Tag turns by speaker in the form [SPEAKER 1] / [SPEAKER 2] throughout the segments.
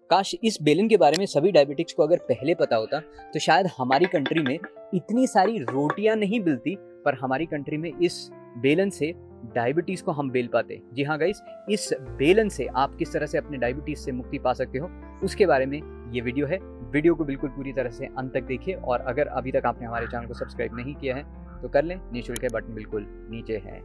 [SPEAKER 1] काश इस बेलन के बारे में सभी डायबिटिक्स को अगर पहले पता होता तो शायद हमारी कंट्री में इतनी सारी रोटियां नहीं मिलती, पर हमारी कंट्री में इस बेलन से डायबिटीज को हम बेल पाते। जी हाँ गाइस, इस बेलन से आप किस तरह से अपने डायबिटीज से मुक्ति पा सकते हो उसके बारे में ये वीडियो है। वीडियो को बिल्कुल पूरी तरह से अंत तक देखिए, और अगर अभी तक आपने हमारे चैनल को सब्सक्राइब नहीं किया है तो कर लें, निःशुल्क बटन बिल्कुल नीचे है।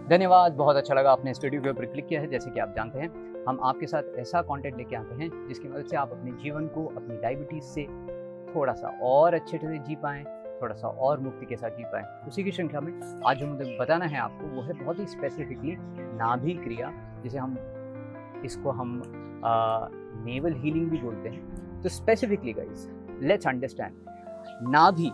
[SPEAKER 1] धन्यवाद, बहुत अच्छा लगा आपने इस वीडियो के ऊपर क्लिक किया है। जैसे कि आप जानते हैं, हम आपके साथ ऐसा कंटेंट लेके आते हैं जिसकी मदद से आप अपने जीवन को अपनी डायबिटीज से थोड़ा सा और अच्छे से जी पाएँ, थोड़ा सा और मुक्ति के साथ जी पाएँ। उसी की श्रृंखला में आज जो मुझे बताना है आपको वो है बहुत ही स्पेसिफिकली नाभि क्रिया, जिसे हम नेवल हीलिंग भी बोलते हैं। तो स्पेसिफिकली गाइस, लेट्स अंडरस्टैंड नाभि।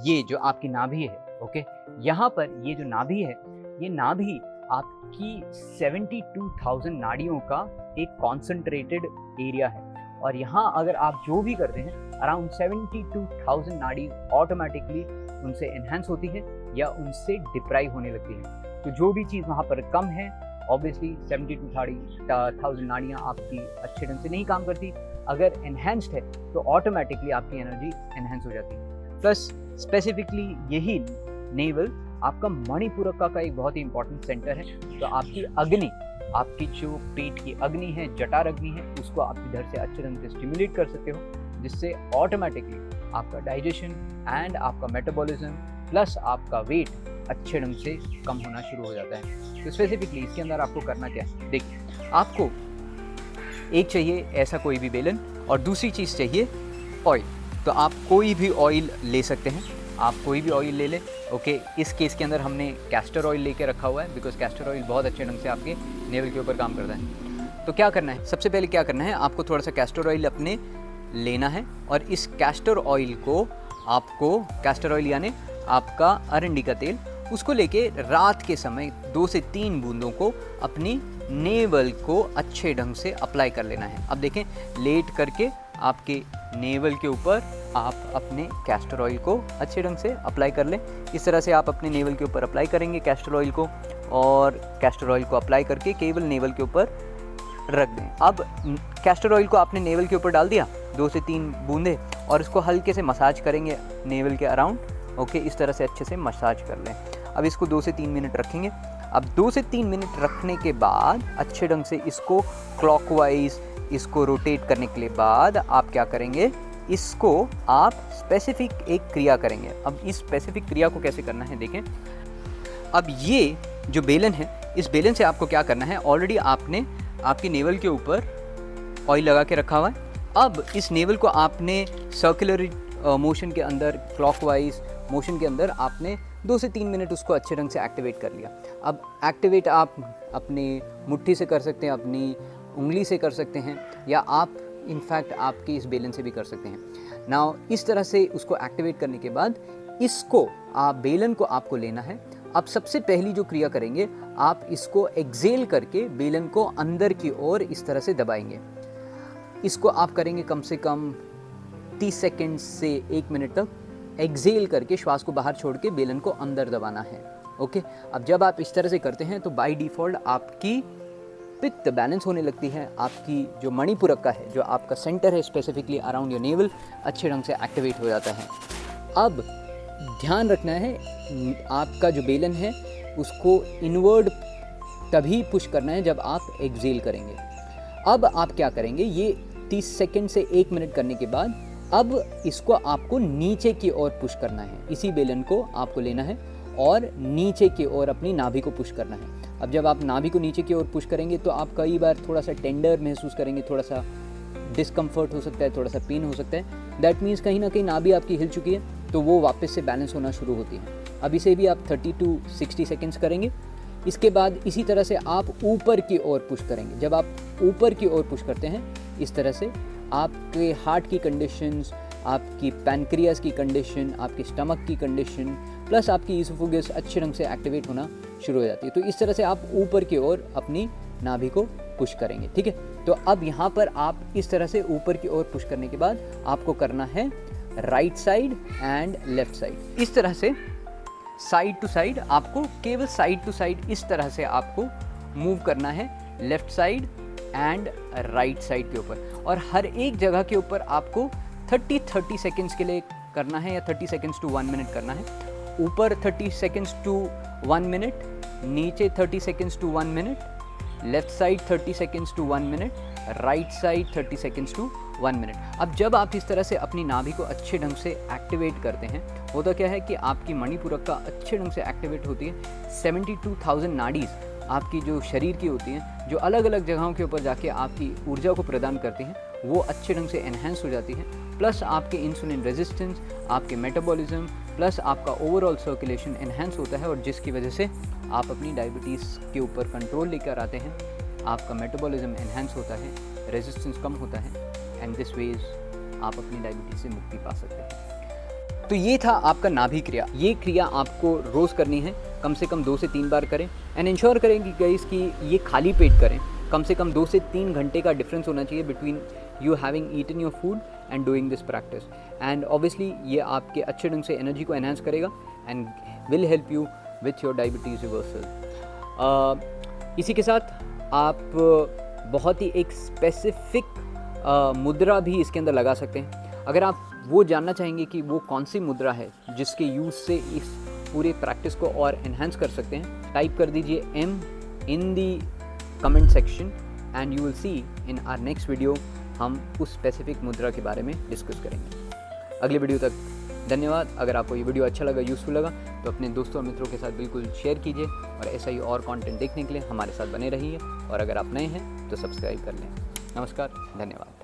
[SPEAKER 1] ये जो आपकी नाभि है, ओके, यहाँ पर ये जो नाभि है, ये नाभि आपकी 72,000 नाड़ियों का एक कॉन्सेंट्रेटेड एरिया है। और यहाँ अगर आप जो भी करते हैं, अराउंड 72,000 नाड़ी ऑटोमेटिकली उनसे एनहांस होती है या उनसे डिप्राइव होने लगती है। तो जो भी चीज़ वहाँ पर कम है, ऑब्वियसली 72,000 नाड़ियाँ आपकी अच्छे ढंग से नहीं काम करती। अगर एनहांस्ड है तो ऑटोमेटिकली आपकी एनर्जी एनहांस हो जाती है। प्लस स्पेसिफिकली यही नेवल आपका मणिपुरक का एक बहुत ही इंपॉर्टेंट सेंटर है। तो आपकी अग्नि, आपकी जो पेट की अग्नि है, जठार अग्नि है, उसको आप इधर से अच्छे ढंग से स्टिमुलेट कर सकते हो, जिससे ऑटोमेटिकली आपका डाइजेशन एंड आपका मेटाबॉलिज्म प्लस आपका वेट अच्छे ढंग से कम होना शुरू हो जाता है। तो स्पेसिफिकली इसके अंदर आपको करना क्या है, देखिए, आपको एक चाहिए ऐसा कोई भी बेलन, और दूसरी चीज़ चाहिए ऑयल। तो आप कोई भी ऑयल ले सकते हैं, आप कोई भी ऑयल ले लें, ओके। इस केस के अंदर हमने कैस्टर ऑयल लेके रखा हुआ है, बिकॉज कैस्टर ऑयल बहुत अच्छे ढंग से आपके नेवल के ऊपर काम करता है। तो क्या करना है, सबसे पहले क्या करना है, आपको थोड़ा सा कैस्टर ऑयल अपने लेना है, और इस कैस्टर ऑयल को आपको, कैस्टर ऑयल यानी आपका अरंडी का तेल, उसको लेके रात के समय 2 से 3 बूंदों को अपनी नेवल को अच्छे ढंग से अप्लाई कर लेना है। अब देखें, लेट करके आपके नेवल के ऊपर आप अपने कैस्टर ऑयल को अच्छे ढंग से अप्लाई कर लें। इस तरह से आप अपने नेवल के ऊपर अप्लाई करेंगे कैस्टर ऑयल को, और कैस्टर ऑयल को अप्लाई करके केवल नेवल के ऊपर रख दें। अब कैस्टर ऑयल को आपने नेवल के ऊपर डाल दिया, 2 से 3 बूंदे, और इसको हल्के से मसाज करेंगे नेवल के अराउंड, ओके। इस तरह से अच्छे से मसाज कर लें। अब इसको 2 से 3 मिनट रखेंगे। अब 2 से 3 मिनट रखने के बाद अच्छे ढंग से इसको क्लॉकवाइज इसको रोटेट करने के बाद आप क्या करेंगे, इसको आप स्पेसिफिक एक क्रिया करेंगे। अब इस स्पेसिफिक क्रिया को कैसे करना है, देखें। अब ये जो बेलन है, इस बेलन से आपको क्या करना है, ऑलरेडी आपने आपके नेवल के ऊपर ऑयल लगा के रखा हुआ है। अब इस नेवल को आपने सर्कुलर मोशन के अंदर, क्लॉकवाइज मोशन के अंदर आपने 2 से 3 मिनट उसको अच्छे ढंग से एक्टिवेट कर लिया। अब एक्टिवेट आप अपनी मुट्ठी से कर सकते हैं, अपनी उंगली से कर सकते हैं, या आप इनफैक्ट आपके इस बेलन से भी कर सकते हैं। नाउ इस तरह से उसको एक्टिवेट करने के बाद इसको आप बेलन को आपको लेना है। अब सबसे पहली जो क्रिया करेंगे, आप इसको एक्सेल करके बेलन को अंदर की ओर इस तरह से दबाएंगे। इसको आप करेंगे कम से कम 30 सेकेंड से 1 मिनट तक। एक्सेल करके श्वास को बाहर छोड़ के बेलन को अंदर दबाना है, ओके। अब जब आप इस तरह से करते हैं तो बाय डिफ़ॉल्ट आपकी पित्त बैलेंस होने लगती है, आपकी जो मणिपुरक का है, जो आपका सेंटर है स्पेसिफिकली अराउंड योर नेवल, अच्छे ढंग से एक्टिवेट हो जाता है। अब ध्यान रखना है, आपका जो बेलन है उसको इनवर्ड तभी पुश करना है जब आप एक्सेल करेंगे। अब आप क्या करेंगे, ये 30 सेकेंड से 1 मिनट करने के बाद अब इसको आपको नीचे की ओर पुश करना है। इसी बेलन को आपको लेना है और नीचे की ओर अपनी नाभि को पुश करना है। अब जब आप नाभि को नीचे की ओर पुश करेंगे तो आप कई बार थोड़ा सा टेंडर महसूस करेंगे, थोड़ा सा डिस्कम्फर्ट हो सकता है, थोड़ा सा पेन हो सकता है। दैट मीन्स कहीं ना कहीं नाभि आपकी हिल चुकी है, तो वो वापस से बैलेंस होना शुरू होती है। अब इसे भी आप 30 to 60 सेकेंड्स करेंगे। इसके बाद इसी तरह से आप ऊपर की ओर पुश करेंगे। जब आप ऊपर की ओर पुश करते हैं इस तरह से, आपके हार्ट की कंडीशंस, आपकी पैनक्रियास की कंडीशन, आपके स्टमक की कंडीशन, प्लस आपकी ईसोफेगस अच्छे ढंग से एक्टिवेट होना शुरू हो जाती है। तो इस तरह से आप ऊपर की ओर अपनी नाभि को पुश करेंगे, ठीक है। तो अब यहाँ पर आप इस तरह से ऊपर की ओर पुश करने के बाद आपको करना है right side and left side. इस तरह से साइड टू साइड, आपको केवल साइड टू साइड इस तरह से आपको मूव करना है, left side and right side के ऊपर। और हर एक जगह के ऊपर आपको 30 सेकेंड्स के लिए करना है, या 30 सेकेंड्स टू 1 मिनट करना है। ऊपर 30 सेकेंड्स टू 1 मिनट, नीचे 30 seconds to 1 minute, left side 30 seconds to 1 minute, right side 30 seconds to 1 minute. अब जब आप इस तरह से अपनी नाभि को अच्छे ढंग से एक्टिवेट करते हैं, होता क्या है कि आपकी मणिपूरक अच्छे ढंग से एक्टिवेट होती है। 72,000 नाड़ीज आपकी जो शरीर की होती हैं, जो अलग अलग जगहों के ऊपर जाके आपकी ऊर्जा को प्रदान करती हैं, वो अच्छे ढंग से एनहेंस हो जाती हैं। प्लस आपके इंसुलिन रेजिस्टेंस, आपके मेटाबॉलिज्म, प्लस आपका ओवरऑल सर्कुलेशन एनहेंस होता है, और जिसकी वजह से आप अपनी डायबिटीज़ के ऊपर कंट्रोल लेकर आते हैं। आपका मेटाबॉलिज्म एनहेंस होता है, रेजिस्टेंस कम होता है, एंड दिस वेज आप अपनी डायबिटीज़ से मुक्ति पा सकते हैं। तो ये था आपका नाभि क्रिया। ये क्रिया आपको रोज़ करनी है, कम से कम 2 से 3 बार करें, एंड इंश्योर करें कि गाइस कि ये खाली पेट करें। कम से कम 2 से 3 घंटे का डिफरेंस होना चाहिए between you having eaten your food and doing this practice. And obviously ये आपके अच्छे ढंग से एनर्जी को एनहांस करेगा and will help you with your diabetes reversal. इसी के साथ आप बहुत ही एक स्पेसिफिक मुद्रा भी इसके अंदर लगा सकते हैं। अगर आप वो जानना चाहेंगे कि वो कौन सी मुद्रा है जिसके यूज़ से इस पूरे प्रैक्टिस को और एनहांस कर सकते हैं, टाइप कर दीजिए M in the comment section and you will see in our next video हम उस स्पेसिफिक मुद्रा के बारे में डिस्कस करेंगे। अगले वीडियो तक धन्यवाद। अगर आपको ये वीडियो अच्छा लगा, यूज़फुल लगा, तो अपने दोस्तों और मित्रों के साथ बिल्कुल शेयर कीजिए, और ऐसा ही और कंटेंट देखने के लिए हमारे साथ बने रहिए। और अगर आप नए हैं तो सब्सक्राइब कर लें। नमस्कार, धन्यवाद।